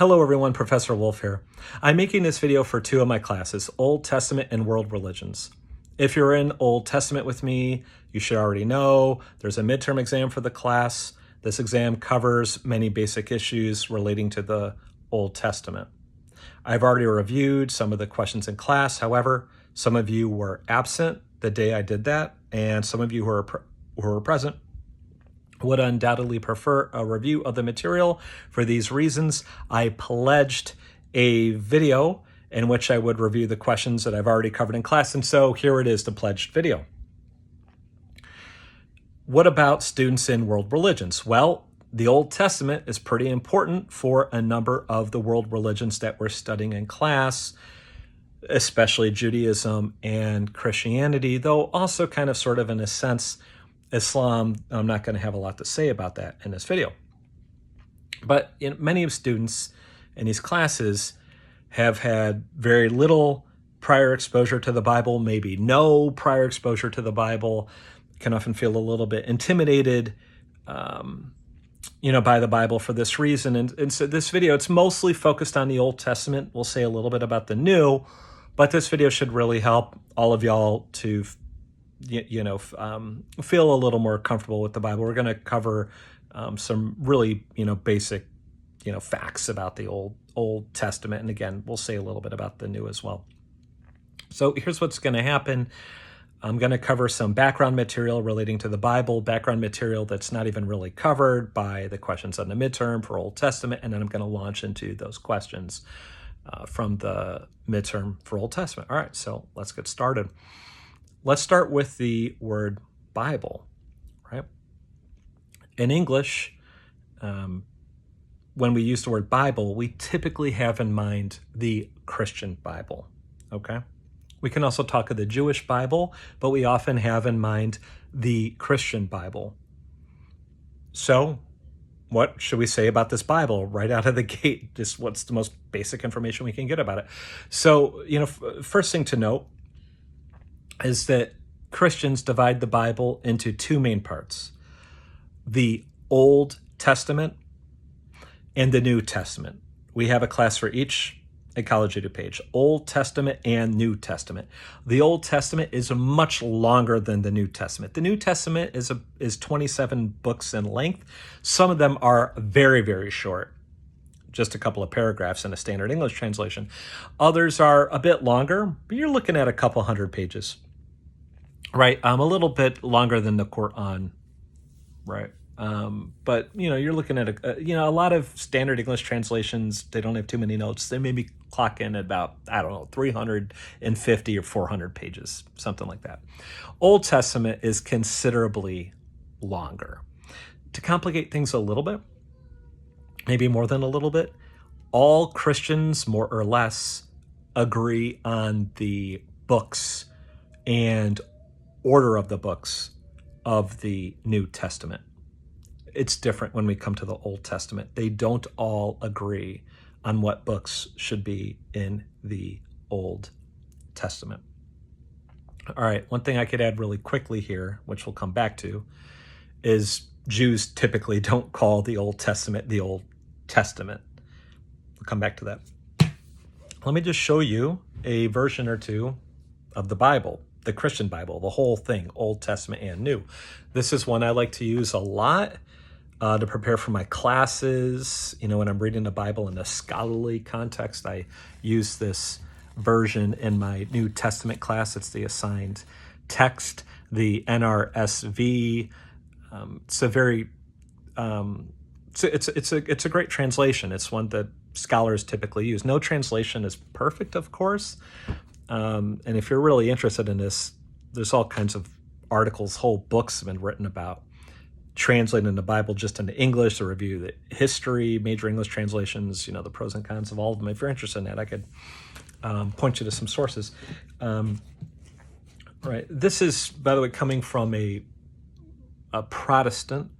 Hello everyone, Professor Wolf here. I'm making this video for two of my classes, Old Testament and World Religions. If you're in Old Testament with me, you should already know there's a midterm exam for the class. This exam covers many basic issues relating to the Old Testament. I've already reviewed some of the questions in class. However, some of you were absent the day I did that, and some of you who were present would undoubtedly prefer a review of the material. For these reasons, I pledged a video in which I would review the questions that I've already covered in class, and so here it is, the pledged video. What about students in world religions? Well, the Old Testament is pretty important for a number of the world religions that we're studying in class, especially Judaism and Christianity, though also kind of sort of in a sense, Islam. I'm not going to have a lot to say about that in this video. But many of students in these classes have had very little prior exposure to the Bible, maybe no prior exposure to the Bible, can often feel a little bit intimidated, by the Bible for this reason. And so this video, it's mostly focused on the Old Testament. We'll say a little bit about the New, but this video should really help all of y'all to feel a little more comfortable with the Bible. We're going to cover some really, basic, facts about the Old Testament. And again, we'll say a little bit about the New as well. So here's what's going to happen. I'm going to cover some background material relating to the Bible, background material that's not even really covered by the questions on the midterm for Old Testament. And then I'm going to launch into those questions from the midterm for Old Testament. All right, so let's get started. Let's start with the word Bible, right? In English, when we use the word Bible, we typically have in mind the Christian Bible, okay? We can also talk of the Jewish Bible, but we often have in mind the Christian Bible. So what should we say about this Bible right out of the gate? Just what's the most basic information we can get about it? So, first thing to note is that Christians divide the Bible into two main parts: the Old Testament and the New Testament. We have a class for each at College Edu page, Old Testament and New Testament. The Old Testament is much longer than the New Testament. The New Testament is 27 books in length. Some of them are very, very short, just a couple of paragraphs in a standard English translation. Others are a bit longer, but you're looking at a couple hundred pages. Right, a little bit longer than the Quran, right? But you're looking at a lot of standard English translations. They don't have too many notes. They maybe clock in at about 350 or 400 pages, something like that. Old Testament is considerably longer. To complicate things a little bit, maybe more than a little bit, all Christians more or less agree on the books and order of the books of the New Testament. It's different when we come to the Old Testament. They don't all agree on what books should be in the Old Testament. All right, one thing I could add really quickly here, which we'll come back to, is Jews typically don't call the Old Testament the Old Testament. We'll come back to that. Let me just show you a version or two of the Bible, the Christian Bible, the whole thing, Old Testament and New. This is one I like to use a lot to prepare for my classes. When I'm reading the Bible in a scholarly context, I use this version in my New Testament class. It's the assigned text, the NRSV. It's a very, it's a great translation. It's one that scholars typically use. No translation is perfect, of course. And if you're really interested in this, there's all kinds of articles, whole books have been written about translating the Bible just into English, to review the history, major English translations, the pros and cons of all of them. If you're interested in that, I could point you to some sources. Right. This is, by the way, coming from a Protestant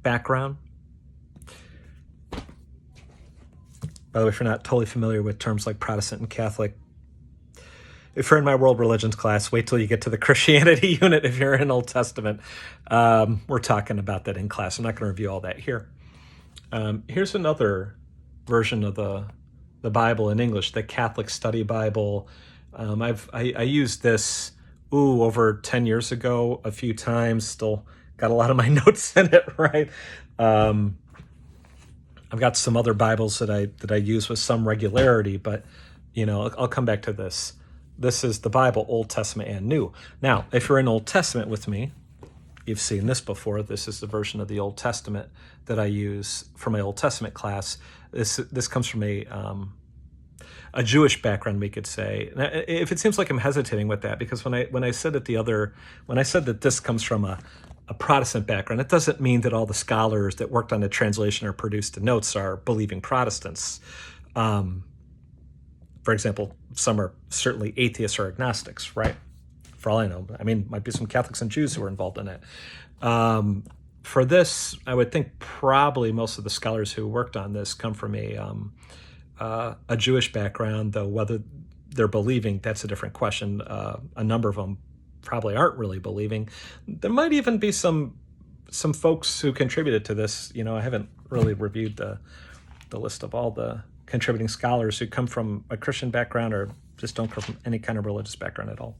background. By the way, if you're not totally familiar with terms like Protestant and Catholic, if you're in my world religions class, wait till you get to the Christianity unit. If you're in Old Testament, we're talking about that in class. I'm not going to review all that here. Here's another version of the Bible in English, the Catholic Study Bible. I used this over 10 years ago a few times. Still got a lot of my notes in it, right? I've got some other Bibles that I use with some regularity, but I'll come back to this. This is the Bible, Old Testament and New. Now, if you're in Old Testament with me, you've seen this before. This is the version of the Old Testament that I use for my Old Testament class. This comes from a Jewish background, we could say. Now, if it seems like I'm hesitating with that, because when I said that this comes from a Protestant background, it doesn't mean that all the scholars that worked on the translation or produced the notes are believing Protestants. For example, some are certainly atheists or agnostics, right? For all I know. I mean, might be some Catholics and Jews who are involved in it. For this, I would think probably most of the scholars who worked on this come from a Jewish background, though whether they're believing, that's a different question. A number of them probably aren't really believing. There might even be some folks who contributed to this. I haven't really reviewed the list of all the contributing scholars who come from a Christian background or just don't come from any kind of religious background at all.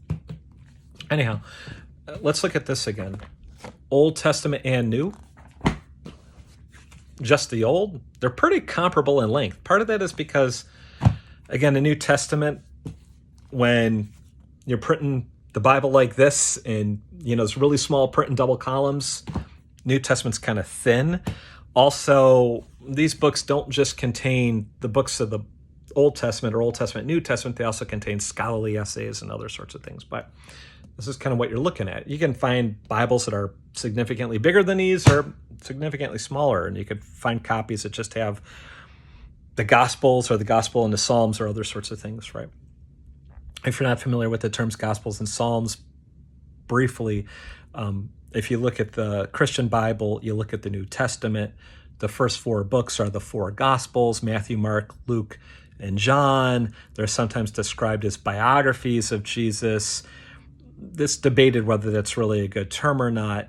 Anyhow, let's look at this again. Old Testament and New. Just the Old. They're pretty comparable in length. Part of that is because, again, the New Testament, when you're printing the Bible like this and, it's really small print in double columns, New Testament's kind of thin. Also, these books don't just contain the books of the Old Testament or Old Testament, New Testament. They also contain scholarly essays and other sorts of things. But this is kind of what you're looking at. You can find Bibles that are significantly bigger than these or significantly smaller, and you could find copies that just have the Gospels or the Gospel and the Psalms or other sorts of things, right? If you're not familiar with the terms Gospels and Psalms, briefly, if you look at the Christian Bible, you look at the New Testament, the first four books are the four Gospels, Matthew, Mark, Luke, and John. They're sometimes described as biographies of Jesus. This debated whether that's really a good term or not.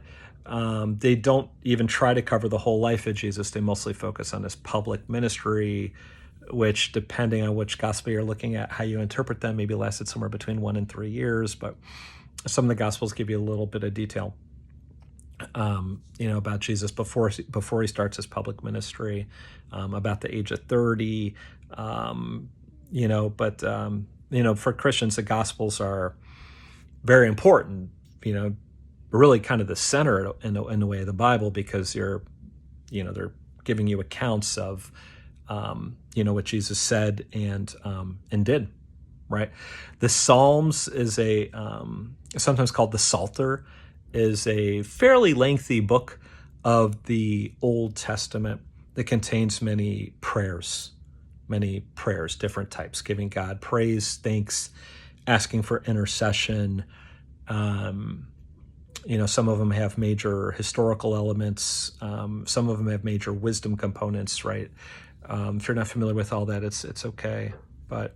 They don't even try to cover the whole life of Jesus. They mostly focus on his public ministry, which, depending on which gospel you're looking at, how you interpret them, maybe lasted somewhere between 1 and 3 years. But some of the gospels give you a little bit of detail, about Jesus before he starts his public ministry, about the age of 30. For Christians, the gospels are very important, really kind of the center in the way of the Bible, because they're giving you accounts of, what Jesus said and did, right? The Psalms is sometimes called the Psalter, is a fairly lengthy book of the Old Testament that contains many prayers, different types, giving God praise, thanks, asking for intercession. Some of them have major historical elements. Some of them have major wisdom components, right? If you're not familiar with all that, it's okay. But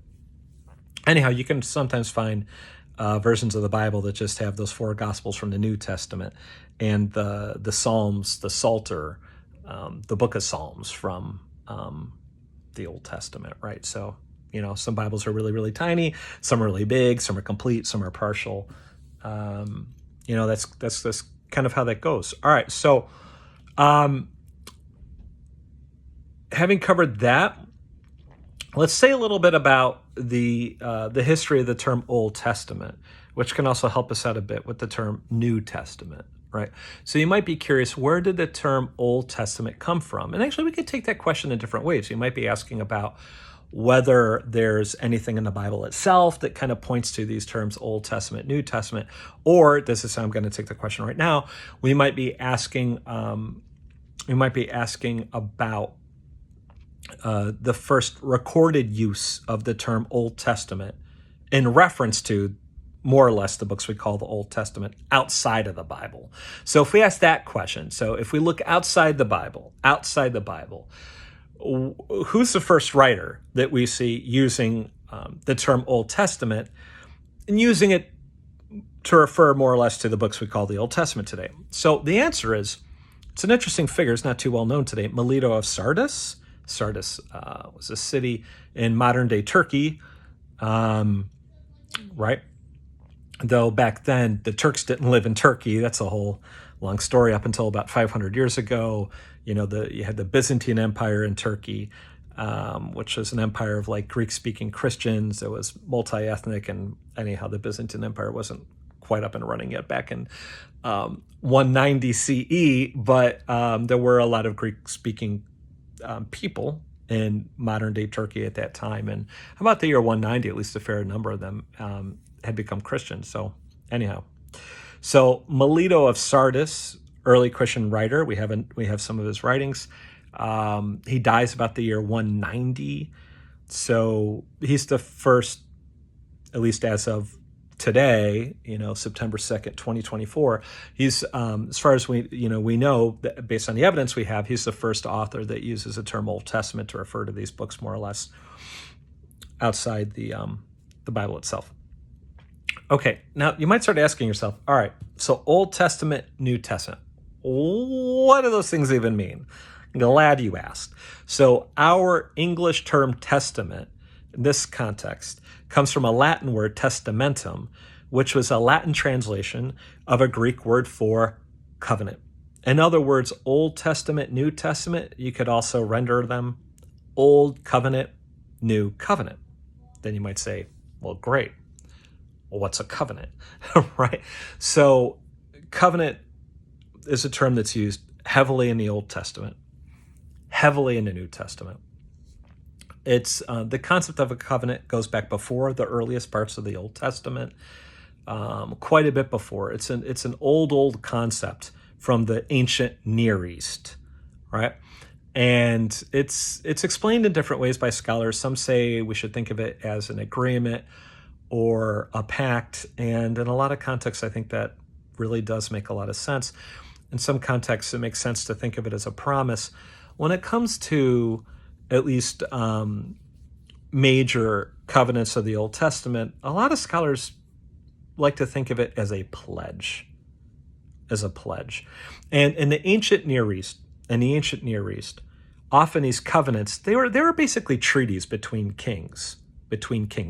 anyhow, you can sometimes find versions of the Bible that just have those four Gospels from the New Testament and the Psalms, the Psalter, the book of Psalms from the Old Testament, right? So, some Bibles are really, really tiny, some are really big, some are complete, some are partial. That's kind of how that goes. All right, so having covered that, let's say a little bit about the history of the term Old Testament, which can also help us out a bit with the term New Testament, right? So you might be curious, where did the term Old Testament come from? And actually, we could take that question in different ways. You might be asking about whether there's anything in the Bible itself that kind of points to these terms Old Testament, New Testament, or this is how I'm going to take the question right now. We might be asking about the first recorded use of the term Old Testament in reference to more or less the books we call the Old Testament outside of the Bible. So if we ask that question, so if we look outside the Bible, who's the first writer that we see using the term Old Testament and using it to refer more or less to the books we call the Old Testament today? So the answer is It's an interesting figure. It's not too well known today. Melito of Sardis. Sardis was a city in modern-day Turkey, right? Though back then, the Turks didn't live in Turkey. That's a whole long story. Up until about 500 years ago, you had the Byzantine Empire in Turkey, which was an empire of like Greek-speaking Christians. It was multi-ethnic, and anyhow, the Byzantine Empire wasn't quite up and running yet back in 190 CE, but there were a lot of Greek-speaking people in modern-day Turkey at that time. And about the year 190, at least a fair number of them had become Christians. So anyhow, so Melito of Sardis, early Christian writer, we have some of his writings. He dies about the year 190. So he's the first, at least as of today, September 2nd, 2024, he's, as far as we know, that based on the evidence we have, he's the first author that uses the term Old Testament to refer to these books more or less outside the Bible itself. Okay, now you might start asking yourself, all right, so Old Testament, New Testament, what do those things even mean? I'm glad you asked. So our English term testament, in this context, comes from a Latin word testamentum, which was a Latin translation of a Greek word for covenant. In other words, Old Testament, New Testament, you could also render them Old Covenant, New Covenant. Then you might say, well, great. Well, what's a covenant? Right? So covenant is a term that's used heavily in the Old Testament, heavily in the New Testament. It's the concept of a covenant goes back before the earliest parts of the Old Testament, quite a bit before. It's an old concept from the ancient Near East, right? And it's explained in different ways by scholars. Some say we should think of it as an agreement or a pact, and in a lot of contexts, I think that really does make a lot of sense. In some contexts, it makes sense to think of it as a promise. When it comes to at least major covenants of the Old Testament, a lot of scholars like to think of it as a pledge, And in the ancient Near East, often these covenants, they were basically treaties between kings.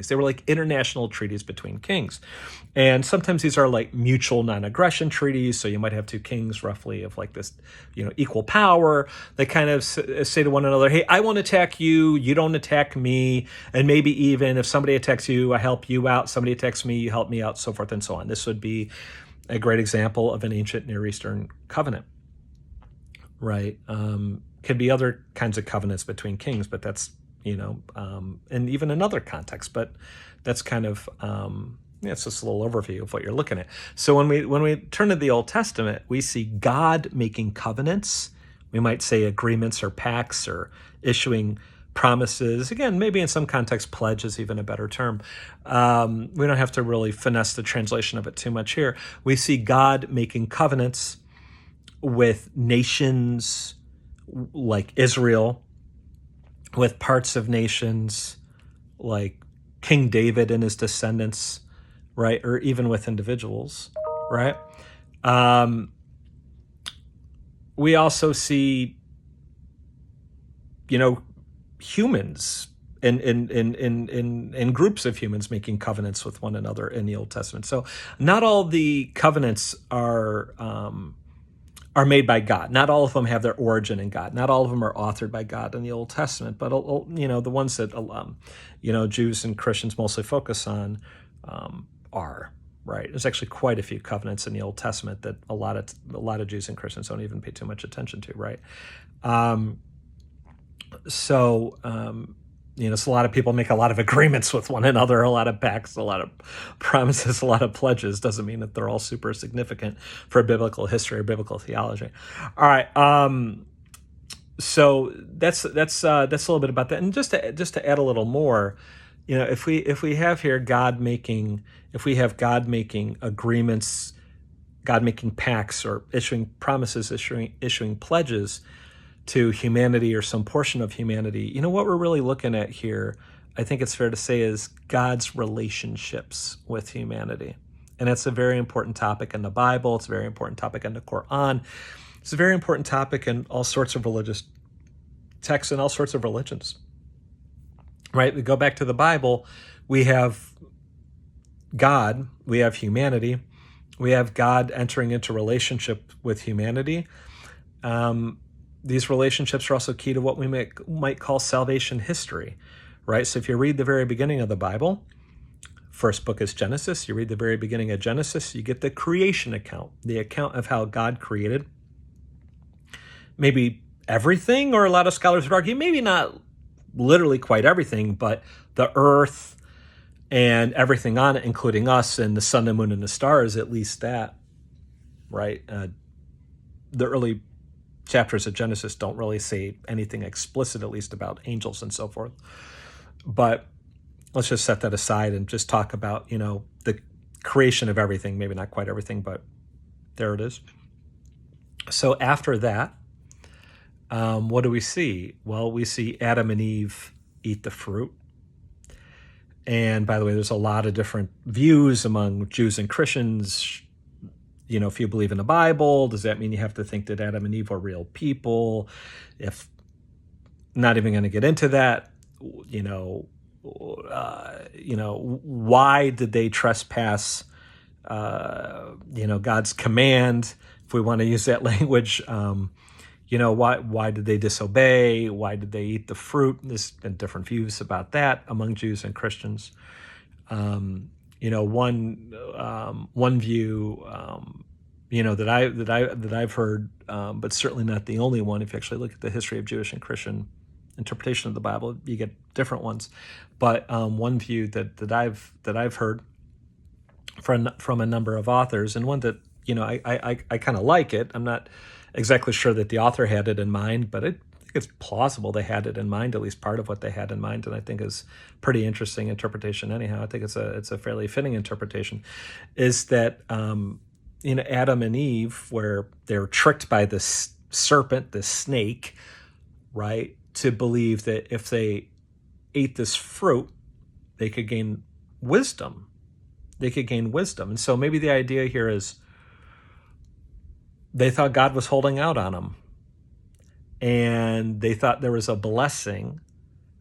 They were like international treaties between kings. And sometimes these are like mutual non-aggression treaties. So you might have two kings roughly of like this, equal power. They kind of say to one another, hey, I won't attack you. You don't attack me. And maybe even if somebody attacks you, I help you out. Somebody attacks me, you help me out, so forth and so on. This would be a great example of an ancient Near Eastern covenant, right? Could be other kinds of covenants between kings, but that's, and even in other contexts, but that's kind of, it's just a little overview of what you're looking at. So when we turn to the Old Testament, we see God making covenants. We might say agreements or pacts or issuing promises. Again, maybe in some contexts, pledge is even a better term. We don't have to really finesse the translation of it too much here. We see God making covenants with nations like Israel, with parts of nations like King David and his descendants, right? Or even with individuals, right? We also see, humans in groups of humans making covenants with one another in the Old Testament. So not all the covenants are made by God. Not all of them have their origin in God. Not all of them are authored by God in the Old Testament, but the ones that Jews and Christians mostly focus on are, right? There's actually quite a few covenants in the Old Testament that a lot of Jews and Christians don't even pay too much attention to, right? So a lot of people make a lot of agreements with one another, a lot of pacts, a lot of promises, a lot of pledges. Doesn't mean that they're all super significant for biblical history or biblical theology. All right. So that's a little bit about that. And just to add a little more, if we have here God making agreements, God making pacts or issuing promises, issuing pledges to humanity or some portion of humanity, what we're really looking at here, I think it's fair to say, is God's relationships with humanity. And it's a very important topic in the Bible. It's a very important topic in the Quran. It's a very important topic in all sorts of religious texts and all sorts of religions, right? We go back to the Bible, we have God, we have humanity, we have God entering into relationship with humanity. These relationships are also key to what we might call salvation history, right? So if you read the very beginning of the Bible, first book is Genesis. You read the very beginning of Genesis, you get the creation account, the account of how God created maybe everything, or a lot of scholars would argue maybe not literally quite everything, but the earth and everything on it, including us and the sun, the moon, and the stars, at least that, right? The early chapters of Genesis don't really say anything explicit, at least about angels and so forth. But let's just set that aside and just talk about, the creation of everything, maybe not quite everything, but there it is. So after that, what do we see? Well, we see Adam and Eve eat the fruit. And by the way, there's a lot of different views among Jews and Christians. If you believe in the Bible, does that mean you have to think that Adam and Eve are real people? If not even going to get into that, why did they trespass, God's command? If we want to use that language, why did they disobey? Why did they eat the fruit? There's been different views about that among Jews and Christians. One view, that I've heard, but certainly not the only one. If you actually look at the history of Jewish and Christian interpretation of the Bible, you get different ones. But one view that I've heard from a number of authors, and one that I kind of like it. I'm not exactly sure that the author had it in mind, but I think it's plausible they had it in mind, at least part of what they had in mind, and I think is pretty interesting interpretation anyhow. I think it's a fairly fitting interpretation, is that Adam and Eve, where they're tricked by this serpent, this snake, right, to believe that if they ate this fruit, they could gain wisdom. And so maybe the idea here is they thought God was holding out on them. And they thought there was a blessing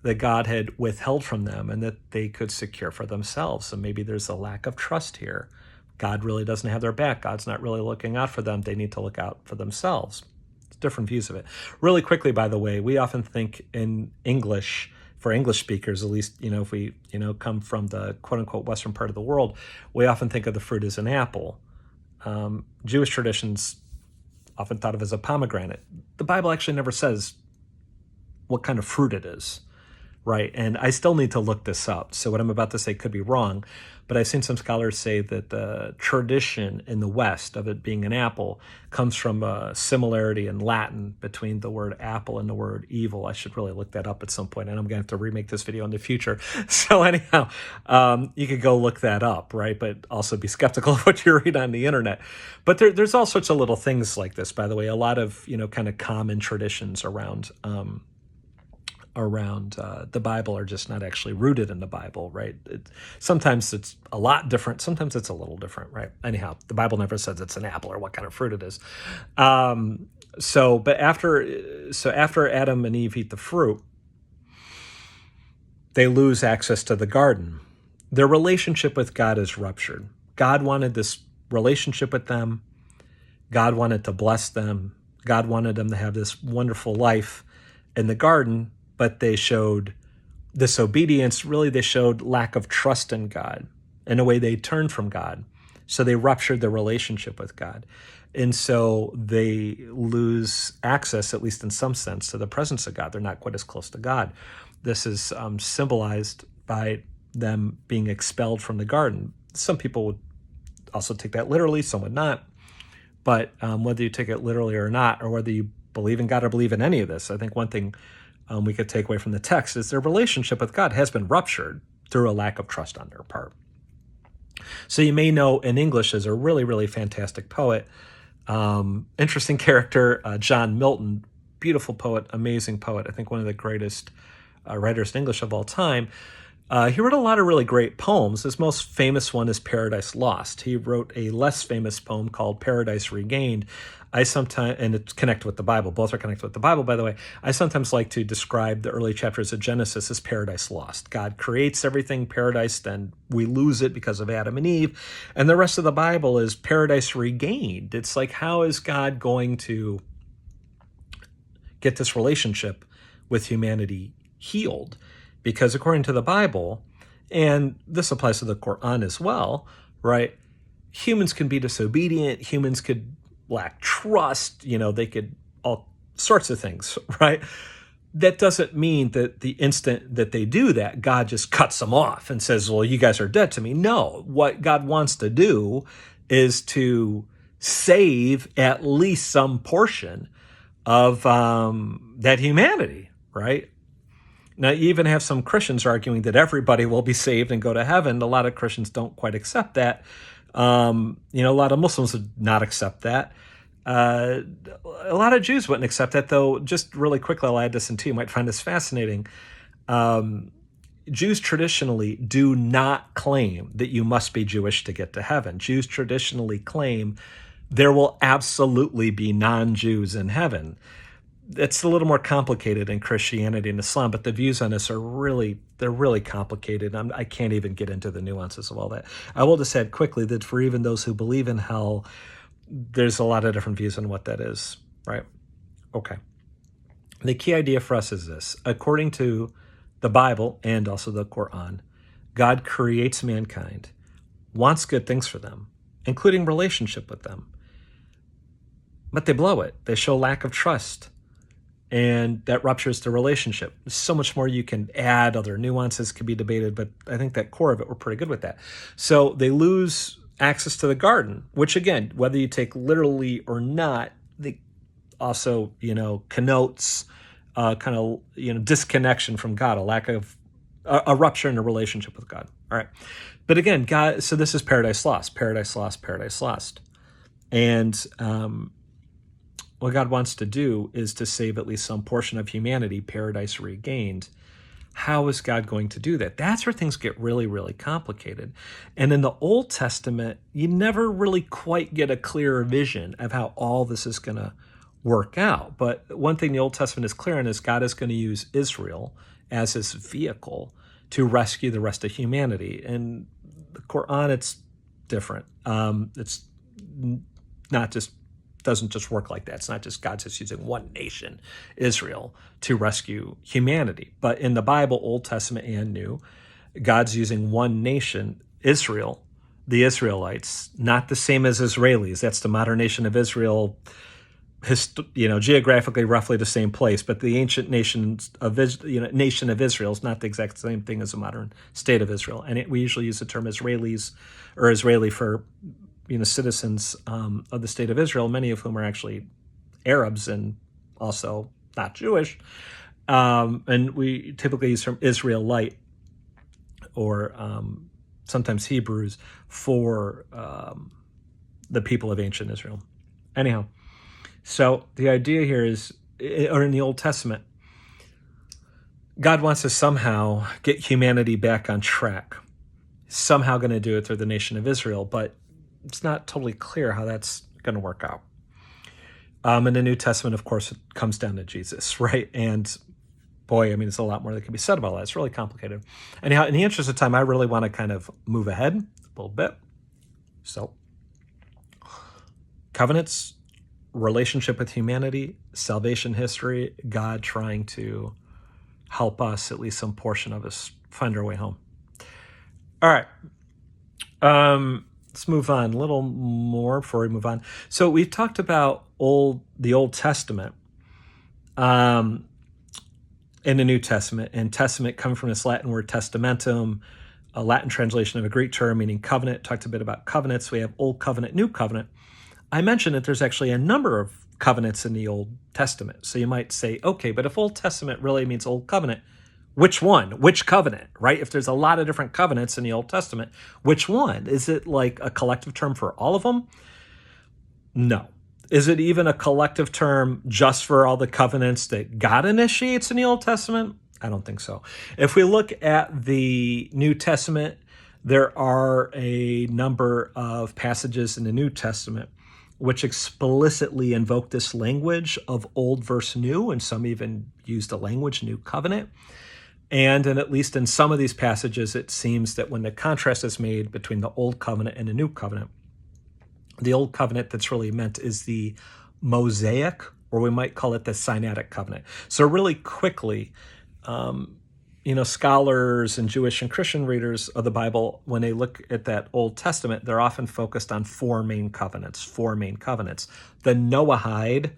that God had withheld from them and that they could secure for themselves. So maybe there's a lack of trust here. God really doesn't have their back. God's not really looking out for them. They need to look out for themselves. It's different views of it. Really quickly, by the way, we often think in English, for English speakers, at least, if we, come from the quote unquote Western part of the world, we often think of the fruit as an apple. Jewish traditions often thought of as a pomegranate. The Bible actually never says what kind of fruit it is, right? And I still need to look this up. So what I'm about to say could be wrong, but I've seen some scholars say that the tradition in the West of it being an apple comes from a similarity in Latin between the word apple and the word evil. I should really look that up at some point, and I'm going to have to remake this video in the future. So anyhow, you could go look that up, right? But also be skeptical of what you read on the internet. But there's all sorts of little things like this, by the way, a lot of, kind of common traditions around the Bible are just not actually rooted in the Bible, right? Sometimes it's a lot different. Sometimes it's a little different, right? Anyhow, the Bible never says it's an apple or what kind of fruit it is. So after Adam and Eve eat the fruit, they lose access to the garden. Their relationship with God is ruptured. God wanted this relationship with them. God wanted to bless them. God wanted them to have this wonderful life in the garden, but they showed disobedience. Really, they showed lack of trust in God. In a way, they turned from God. So they ruptured their relationship with God. And so they lose access, at least in some sense, to the presence of God. They're not quite as close to God. This is symbolized by them being expelled from the garden. Some people would also take that literally, some would not. But whether you take it literally or not, or whether you believe in God or believe in any of this, I think one thing we could take away from the text is their relationship with God has been ruptured through a lack of trust on their part. So you may know in English as a really, really fantastic poet, interesting character, John Milton, beautiful poet, amazing poet, I think one of the greatest writers in English of all time. He wrote a lot of really great poems. His most famous one is Paradise Lost. He wrote a less famous poem called Paradise Regained. I sometimes, and it's connected with the Bible. Both are connected with the Bible, by the way. I sometimes like to describe the early chapters of Genesis as Paradise Lost. God creates everything, paradise, then we lose it because of Adam and Eve. And the rest of the Bible is Paradise Regained. It's like, how is God going to get this relationship with humanity healed? Because according to the Bible, and this applies to the Quran as well, right? Humans can be disobedient. Humans could lack trust. They could all sorts of things, right? That doesn't mean that the instant that they do that, God just cuts them off and says, well, you guys are dead to me. No, what God wants to do is to save at least some portion of that humanity, right? Now, you even have some Christians arguing that everybody will be saved and go to heaven. A lot of Christians don't quite accept that. A lot of Muslims would not accept that. A lot of Jews wouldn't accept that, though. Just really quickly, I'll add this in too. You might find this fascinating. Jews traditionally do not claim that you must be Jewish to get to heaven. Jews traditionally claim there will absolutely be non-Jews in heaven. It's a little more complicated in Christianity and Islam, but the views on this are really complicated. I can't even get into the nuances of all that. I will just add quickly that for even those who believe in hell, there's a lot of different views on what that is, right? Okay. The key idea for us is this. According to the Bible and also the Quran, God creates mankind, wants good things for them, including relationship with them. But they blow it. They show lack of trust. And that ruptures the relationship. There's so much more you can add. Other nuances can be debated, but I think that core of it, we're pretty good with that. So they lose access to the garden, which again, whether you take literally or not, they also, connotes disconnection from God, a lack of, a rupture in a relationship with God. All right. But again, God, so this is Paradise Lost, Paradise Lost, Paradise Lost. And, what God wants to do is to save at least some portion of humanity, Paradise Regained. How is God going to do that? That's where things get really, really complicated. And in the Old Testament, you never really quite get a clearer vision of how all this is going to work out. But one thing the Old Testament is clear on is God is going to use Israel as his vehicle to rescue the rest of humanity. And the Quran, it's different. It's not just doesn't just work like that. It's not just God just using one nation, Israel, to rescue humanity. But in the Bible, Old Testament and New, God's using one nation, Israel, the Israelites, not the same as Israelis. That's the modern nation of Israel, geographically roughly the same place, but the ancient nation of Israel is not the exact same thing as the modern state of Israel. And we usually use the term Israelis or Israeli for citizens of the state of Israel, many of whom are actually Arabs and also not Jewish. And we typically use the term Israelite or sometimes Hebrews for the people of ancient Israel. Anyhow, so the idea here is, or in the Old Testament, God wants to somehow get humanity back on track. Somehow going to do it through the nation of Israel, but it's not totally clear how that's going to work out. In the New Testament, of course, it comes down to Jesus, right? And boy, there's a lot more that can be said about that. It's really complicated. Anyhow, in the interest of time, I really want to kind of move ahead a little bit. So, covenants, relationship with humanity, salvation history, God trying to help us, at least some portion of us, find our way home. All right. Let's move on a little more before we move on. So we've talked about the Old Testament and the New Testament. And testament coming from this Latin word testamentum, a Latin translation of a Greek term meaning covenant. Talked a bit about covenants. We have Old Covenant, New Covenant. I mentioned that there's actually a number of covenants in the Old Testament. So you might say, okay, but if Old Testament really means Old Covenant, which one? Which covenant, right? If there's a lot of different covenants in the Old Testament, which one? Is it like a collective term for all of them? No. Is it even a collective term just for all the covenants that God initiates in the Old Testament? I don't think so. If we look at the New Testament, there are a number of passages in the New Testament which explicitly invoke this language of old versus new, and some even use the language new covenant. And at least in some of these passages, it seems that when the contrast is made between the old covenant and the new covenant, the old covenant that's really meant is the Mosaic, or we might call it the Sinaitic covenant. So really quickly, scholars and Jewish and Christian readers of the Bible, when they look at that Old Testament, they're often focused on four main covenants. The Noahide,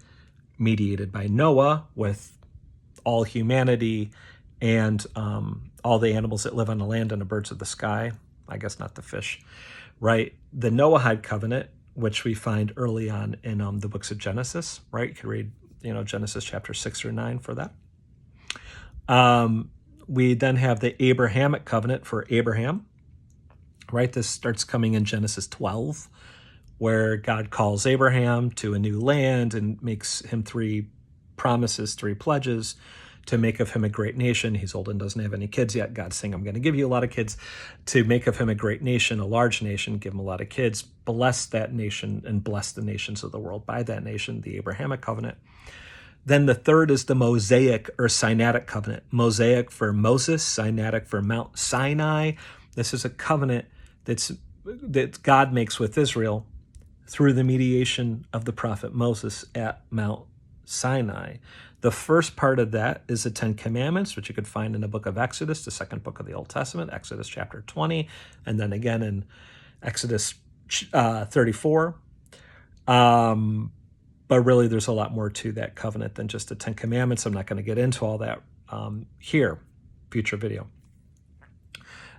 mediated by Noah with all humanity and all the animals that live on the land and the birds of the sky. I guess not the fish, right? The Noahide covenant, which we find early on in the books of Genesis, right? You can read, Genesis chapter 6 through 9 for that. We then have the Abrahamic covenant for Abraham, right? This starts coming in Genesis 12, where God calls Abraham to a new land and makes him three pledges to make of him a great nation. He's old and doesn't have any kids yet. God's saying, I'm going to give you a lot of kids, to make of him a great nation, a large nation, give him a lot of kids, bless that nation, and bless the nations of the world by that nation, the Abrahamic covenant. Then the third is the Mosaic or Sinaitic covenant. Mosaic for Moses, Sinaitic for Mount Sinai. This is a covenant that God makes with Israel through the mediation of the prophet Moses at Mount Sinai. The first part of that is the Ten Commandments, which you could find in the book of Exodus, the second book of the Old Testament, Exodus chapter 20, and then again in Exodus 34. But really, there's a lot more to that covenant than just the Ten Commandments. I'm not going to get into all that here, future video.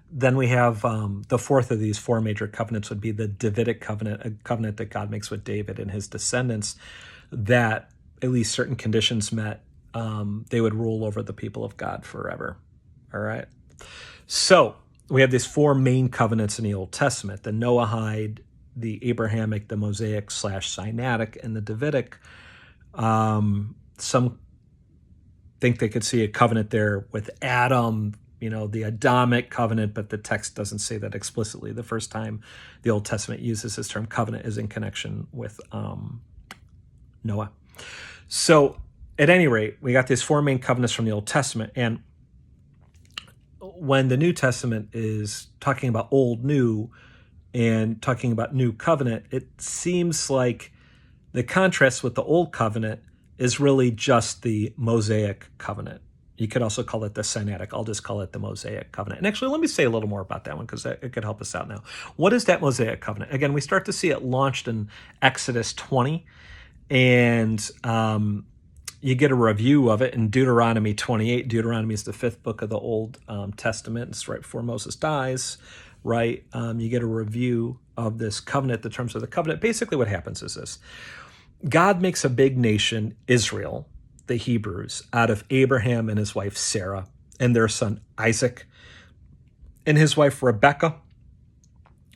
Then we have the fourth of these four major covenants would be the Davidic covenant, a covenant that God makes with David and his descendants, that at least certain conditions met, they would rule over the people of God forever. All right. So we have these four main covenants in the Old Testament: the Noahide, the Abrahamic, the Mosaic / Sinaitic, and the Davidic. Some think they could see a covenant there with Adam, the Adamic covenant, but the text doesn't say that explicitly. The first time the Old Testament uses this term covenant is in connection with Noah. So at any rate, we got these four main covenants from the Old Testament. And when the New Testament is talking about old, new, and talking about new covenant, it seems like the contrast with the old covenant is really just the Mosaic covenant. You could also call it the Sinaitic. I'll just call it the Mosaic covenant. And actually, let me say a little more about that one, because it could help us out now. What is that Mosaic covenant? Again, we start to see it launched in Exodus 20, and you get a review of it in Deuteronomy 28. Deuteronomy is the fifth book of the Old Testament. It's right before Moses dies, right? You get a review of this covenant, the terms of the covenant. Basically what happens is this. God makes a big nation, Israel, the Hebrews, out of Abraham and his wife Sarah and their son Isaac and his wife Rebekah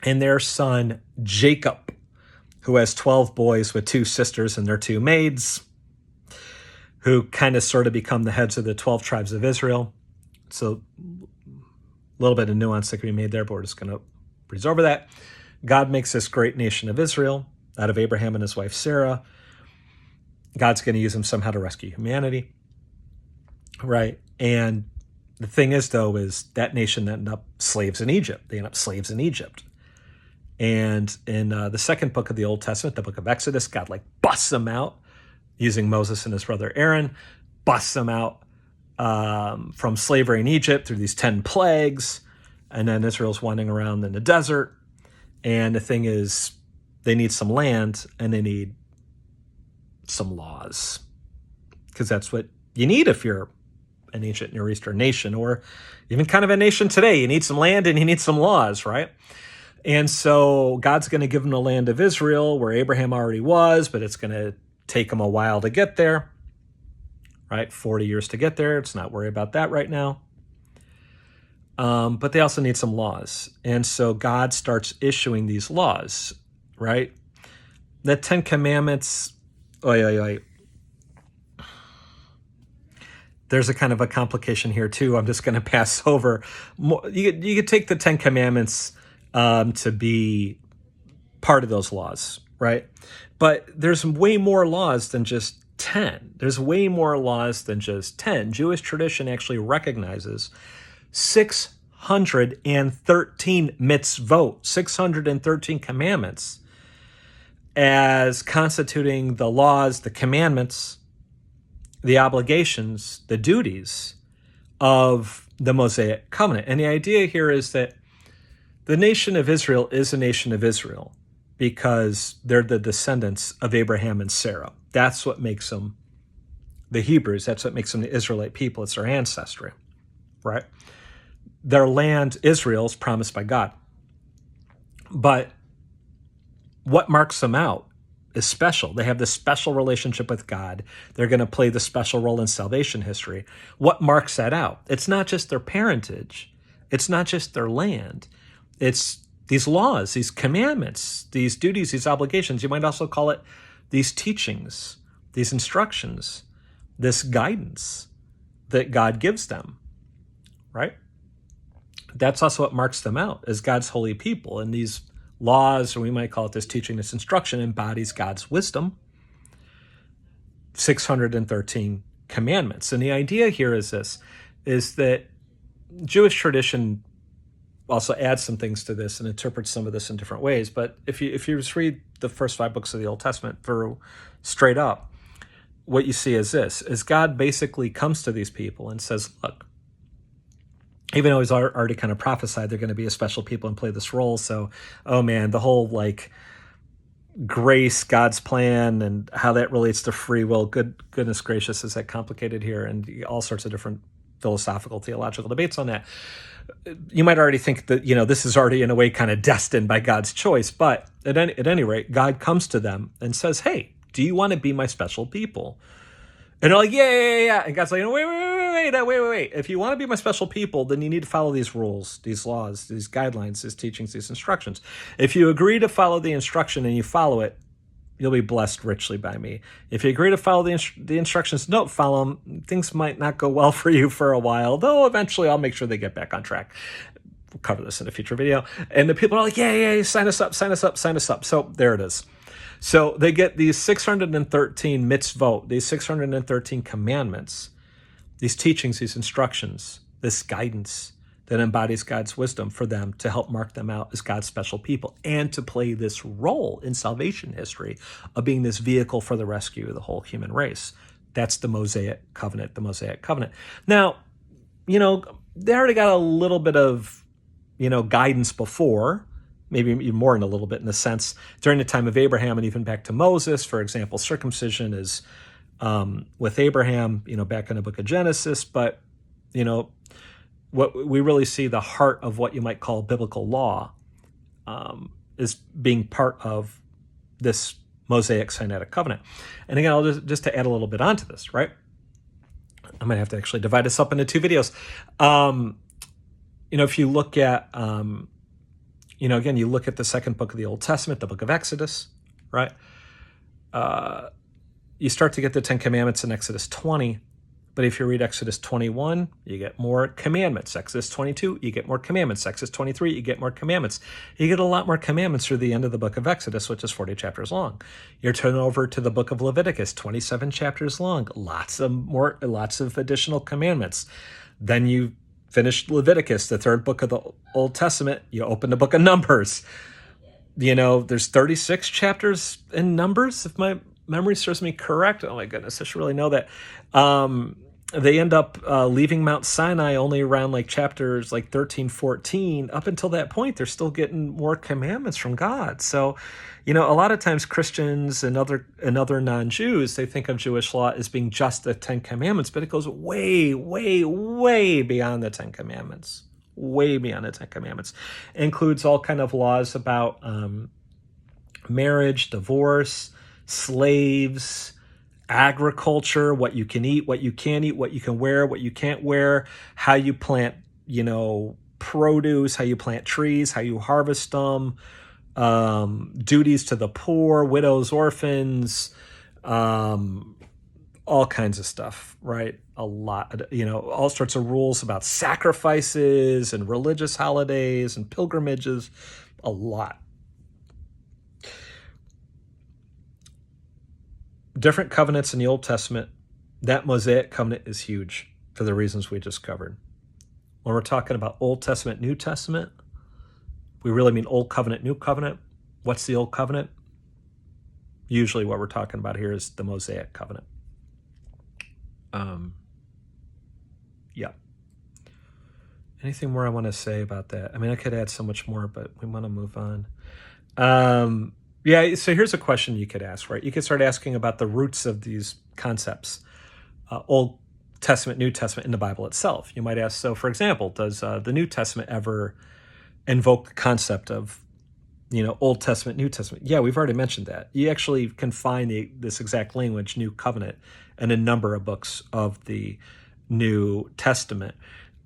and their son Jacob, who has 12 boys with 2 sisters and their 2 maids, who kind of sort of become the heads of the 12 tribes of Israel. So a little bit of nuance that can be made there, but we're just going to breeze over that. God makes this great nation of Israel out of Abraham and his wife Sarah. God's going to use them somehow to rescue humanity, right? And the thing is, though, is that nation ended up slaves in Egypt. They end up slaves in Egypt. And in the second book of the Old Testament, the book of Exodus, God busts them out using Moses and his brother Aaron, busts them out from slavery in Egypt through these 10 plagues. And then Israel's wandering around in the desert. And the thing is, they need some land and they need some laws, because that's what you need if you're an ancient Near Eastern nation, or even kind of a nation today. You need some land and you need some laws, right? And so God's going to give them the land of Israel, where Abraham already was, but it's going to take them a while to get there, right? 40 years to get there. Let's not worry about that right now. But they also need some laws. And so God starts issuing these laws, right? The 10 Commandments, there's a kind of a complication here too. I'm just going to pass over. You could take the Ten Commandments to be part of those laws, right? But there's way more laws than just 10. There's way more laws than just 10. Jewish tradition actually recognizes 613 mitzvot, 613 commandments, as constituting the laws, the commandments, the obligations, the duties of the Mosaic covenant. And the idea here is that the nation of Israel is a nation of Israel because they're the descendants of Abraham and Sarah. That's what makes them the Hebrews. That's what makes them the Israelite people. It's their ancestry, right? Their land, Israel, is promised by God. But what marks them out is special. They have this special relationship with God. They're going to play the special role in salvation history. What marks that out? It's not just their parentage. It's not just their land. It's these laws, these commandments, these duties, these obligations. You might also call it these teachings, these instructions, this guidance that God gives them, right? That's also what marks them out as God's holy people. And these laws, or we might call it this teaching, this instruction, embodies God's wisdom. 613 commandments. And the idea here is this, is that Jewish tradition also adds some things to this and interprets some of this in different ways. But if you just read the first 5 books of the Old Testament through straight up, what you see is this, is God basically comes to these people and says, look, even though he's already kind of prophesied they're going to be a special people and play this role. So, oh man, the whole like grace, God's plan, and how that relates to free will, goodness gracious, is that complicated here, and all sorts of different philosophical, theological debates on that. You might already think that, this is already in a way kind of destined by God's choice, but at any rate, God comes to them and says, hey, do you want to be my special people? And they're like, yeah. And God's like, wait. If you want to be my special people, then you need to follow these rules, these laws, these guidelines, these teachings, these instructions. If you agree to follow the instruction and you follow it, you'll be blessed richly by me. If you agree to follow the instructions, don't follow them, things might not go well for you for a while, though eventually I'll make sure they get back on track. We'll cover this in a future video. And the people are like, yeah, sign us up. So there it is. So they get these 613 mitzvot, these 613 commandments, these teachings, these instructions, this guidance that embodies God's wisdom for them to help mark them out as God's special people and to play this role in salvation history of being this vehicle for the rescue of the whole human race. That's the Mosaic covenant, Now, they already got a little bit of, guidance before, maybe even more in a little bit in the sense during the time of Abraham and even back to Moses. For example, circumcision is with Abraham, back in the book of Genesis. But, what we really see the heart of what you might call biblical law is being part of this Mosaic Sinaitic covenant. And again, I'll just to add a little bit onto this, right? I might have to actually divide this up into 2 videos. If you look at, again, you look at the second book of the Old Testament, the book of Exodus, right? You start to get the 10 Commandments in Exodus 20. But if you read Exodus 21, you get more commandments. Exodus 22, you get more commandments. Exodus 23, you get more commandments. You get a lot more commandments through the end of the book of Exodus, which is 40 chapters long. You're turned over to the book of Leviticus, 27 chapters long. Lots of additional commandments. Then you finish Leviticus, the 3rd book of the Old Testament. You open the book of Numbers. There's 36 chapters in Numbers, if my memory serves me correct. Oh my goodness, I should really know that. They end up leaving Mount Sinai only around chapters 13, 14. Up until that point, they're still getting more commandments from God. So, a lot of times Christians and other non-Jews, they think of Jewish law as being just the 10 Commandments, but it goes way, way, way beyond the 10 Commandments. Way beyond the 10 Commandments. It includes all kind of laws about marriage, divorce, slaves, agriculture, what you can eat, what you can't eat, what you can wear, what you can't wear, how you plant, produce, how you plant trees, how you harvest them, duties to the poor, widows, orphans, all all kinds of stuff, right? A lot, all sorts of rules about sacrifices and religious holidays and pilgrimages, a lot. Different covenants in the Old Testament. That Mosaic covenant is huge for the reasons we just covered. When we're talking about Old Testament, New Testament, we really mean Old Covenant, New Covenant. What's the Old Covenant? Usually what we're talking about here is the Mosaic covenant. Yeah. Anything more I want to say about that? I mean, I could add so much more, but we want to move on. Yeah, so here's a question you could ask, right? You could start asking about the roots of these concepts, Old Testament, New Testament in the Bible itself. You might ask, so for example, does the New Testament ever invoke the concept of, Old Testament, New Testament? Yeah, we've already mentioned that. You actually can find this exact language, New Covenant, in a number of books of the New Testament.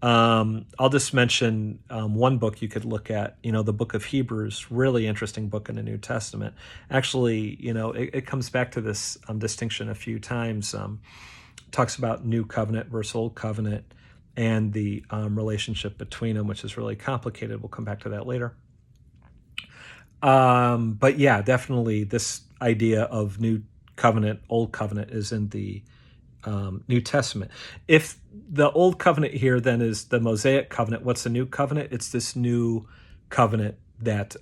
I'll just mention one book you could look at, the book of Hebrews, really interesting book in the New Testament. Actually, it comes back to this distinction a few times. Talks about New Covenant versus Old Covenant and the relationship between them, which is really complicated. We'll come back to that later. But yeah, definitely this idea of New Covenant, Old Covenant is in the New Testament. If the Old Covenant here then is the Mosaic covenant, what's the New Covenant? It's this new covenant that,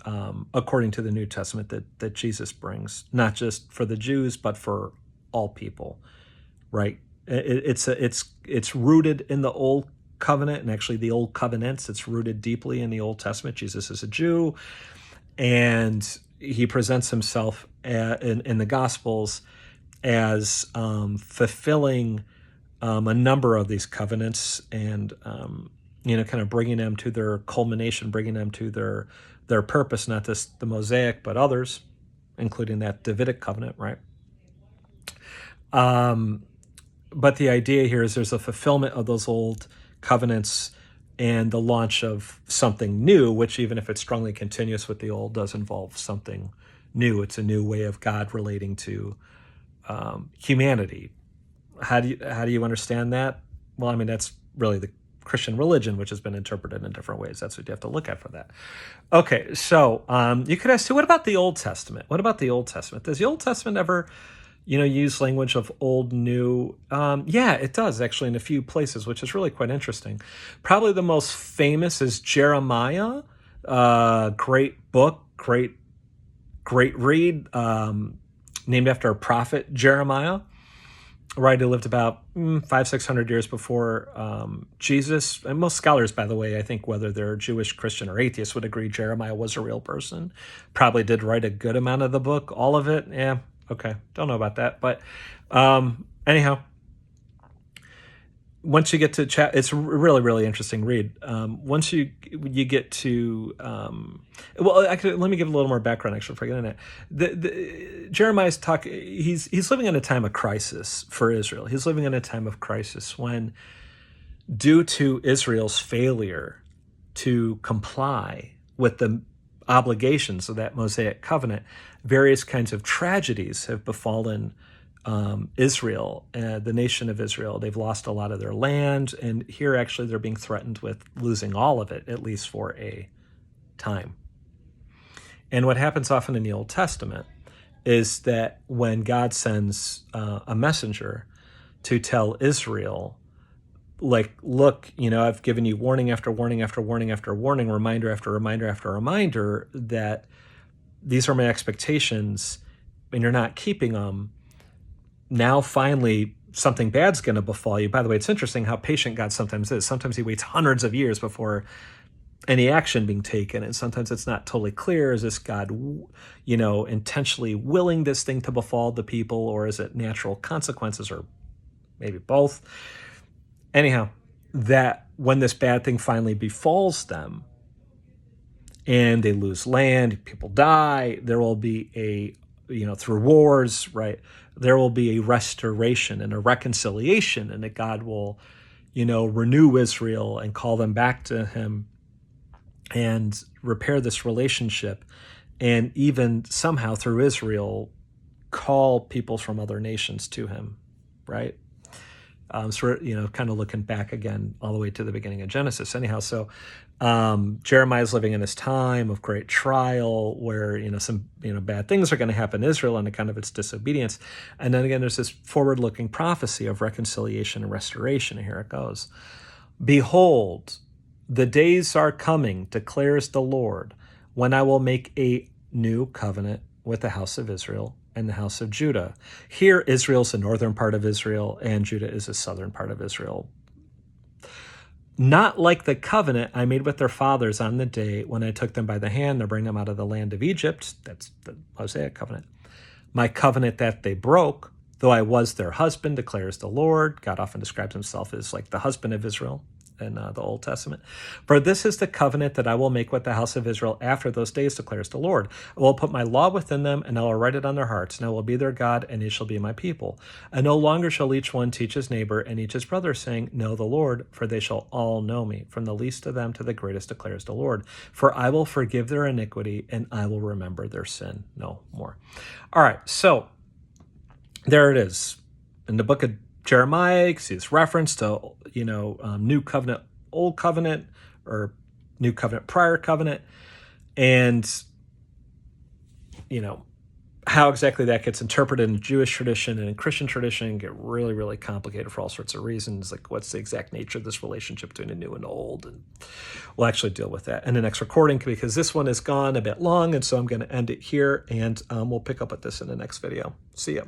according to the New Testament, that Jesus brings, not just for the Jews, but for all people, right? It's rooted in the Old Covenant, and actually the Old Covenants, it's rooted deeply in the Old Testament. Jesus is a Jew, and he presents himself in the Gospels as fulfilling a number of these covenants and, kind of bringing them to their culmination, bringing them to their purpose, not just the Mosaic, but others, including that Davidic covenant, right? But the idea here is there's a fulfillment of those old covenants and the launch of something new, which even if it's strongly continuous with the old, does involve something new. It's a new way of God relating to humanity. How do you understand that? Well, I mean, that's really the Christian religion, which has been interpreted in different ways. That's what you have to look at for that. Okay, so you could ask, what about the Old Testament? What about the Old Testament? Does the Old Testament ever, use language of old, new? Yeah, it does actually in a few places, which is really quite interesting. Probably the most famous is Jeremiah. Great book, great read. Named after a prophet, Jeremiah, right? Who lived about 500-600 years before Jesus. And most scholars, by the way, I think whether they're Jewish, Christian, or atheist, would agree Jeremiah was a real person. Probably did write a good amount of the book. All of it, yeah, okay. Don't know about that. But anyhow, once you get to chat, it's really, really interesting read. Once you get to, let me give a little more background actually before I get into it. Jeremiah's talk. He's living in a time of crisis for Israel. He's living in a time of crisis when, due to Israel's failure to comply with the obligations of that Mosaic covenant, various kinds of tragedies have befallen Israel, the nation of Israel. They've lost a lot of their land, and here actually they're being threatened with losing all of it, at least for a time. And what happens often in the Old Testament is that when God sends a messenger to tell Israel, like, look, I've given you warning after warning after warning after warning, reminder after reminder after reminder that these are my expectations, and you're not keeping them. Now, finally, something bad's going to befall you. By the way, it's interesting how patient God sometimes is. Sometimes he waits hundreds of years before any action being taken, and sometimes it's not totally clear. Is this God, intentionally willing this thing to befall the people, or is it natural consequences, or maybe both? Anyhow, that when this bad thing finally befalls them, and they lose land, people die, there will be through wars, right? There will be a restoration and a reconciliation, and that God will, renew Israel and call them back to him and repair this relationship. And even somehow through Israel, call people from other nations to him. right? So we're, kind of looking back again all the way to the beginning of Genesis. Anyhow, so Jeremiah's living in this time of great trial where, some, bad things are going to happen in Israel on account of its disobedience. And then again, there's this forward-looking prophecy of reconciliation and restoration. And here it goes. Behold, the days are coming, declares the Lord, when I will make a new covenant with the house of Israel and the house of Judah. Here, Israel's the northern part of Israel, and Judah is the southern part of Israel. Not like the covenant I made with their fathers on the day when I took them by the hand to bring them out of the land of Egypt. That's the Mosaic covenant. My covenant that they broke, though I was their husband, declares the Lord. God often describes himself as like the husband of Israel in the Old Testament. For this is the covenant that I will make with the house of Israel after those days, declares the Lord. I will put my law within them, and I will write it on their hearts, and I will be their God, and they shall be my people. And no longer shall each one teach his neighbor and each his brother, saying, Know the Lord, for they shall all know me, from the least of them to the greatest, declares the Lord. For I will forgive their iniquity, and I will remember their sin no more. All right, so there it is. In the book of Jeremiah, you see this reference to, new covenant, old covenant, or new covenant, prior covenant. And, how exactly that gets interpreted in Jewish tradition and in Christian tradition get really, really complicated for all sorts of reasons. Like, what's the exact nature of this relationship between the new and old? And we'll actually deal with that in the next recording, because this one has gone a bit long, and so I'm going to end it here, and we'll pick up with this in the next video. See ya.